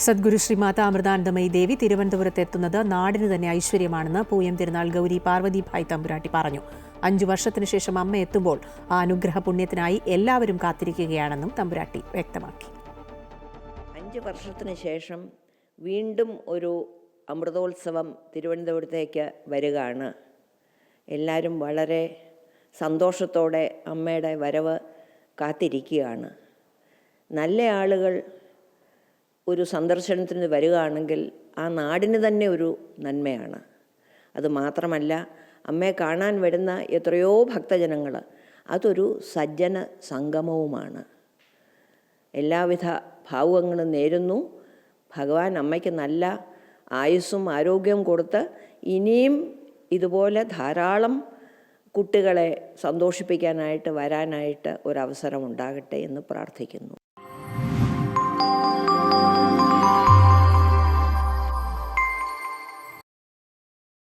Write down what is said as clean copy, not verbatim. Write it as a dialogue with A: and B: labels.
A: സദ്ഗുരു ശ്രീമാത അമൃതാനന്ദമയി ദേവി തിരുവനന്തപുരത്തെത്തുന്നത് നാടിന് തന്നെ ഐശ്വര്യമാണെന്ന് പൂയം തിരുനാൾ ഗൗരി പാർവതിഭായ് തമ്പുരാട്ടി പറഞ്ഞു. 5 വർഷത്തിനു ശേഷം അമ്മ എത്തുമ്പോൾ ആ അനുഗ്രഹ പുണ്യത്തിനായി എല്ലാവരും കാത്തിരിക്കുകയാണെന്നും തമ്പുരാട്ടി വ്യക്തമാക്കി.
B: 5 വർഷത്തിന് ശേഷം വീണ്ടും ഒരു അമൃതോത്സവം തിരുവനന്തപുരത്തേക്ക് വരികയാണ്. എല്ലാവരും വളരെ സന്തോഷത്തോടെ അമ്മയുടെ വരവ് കാത്തിരിക്കുകയാണ്. നല്ല ആളുകൾ ഒരു സന്ദർശനത്തിന് വരികയാണെങ്കിൽ ആ നാടിന് തന്നെ ഒരു നന്മയാണ്. അതുമാത്രമല്ല, അമ്മയെ കാണാൻ വരുന്ന എത്രയോ ഭക്തജനങ്ങൾ അതൊരു സജ്ജന സംഗമവുമാണ്. എല്ലാവിധ ഭാവുകങ്ങളും നേരുന്നു. ഭഗവാൻ അമ്മയ്ക്ക് നല്ല ആയുസ്സും ആരോഗ്യവും കൊടുത്ത് ഇനിയും ഇതുപോലെ ധാരാളം കുട്ടികളെ സന്തോഷിപ്പിക്കാനായിട്ട് വരാനായിട്ട് ഒരവസരം ഉണ്ടാകട്ടെ എന്ന് പ്രാർത്ഥിക്കുന്നു.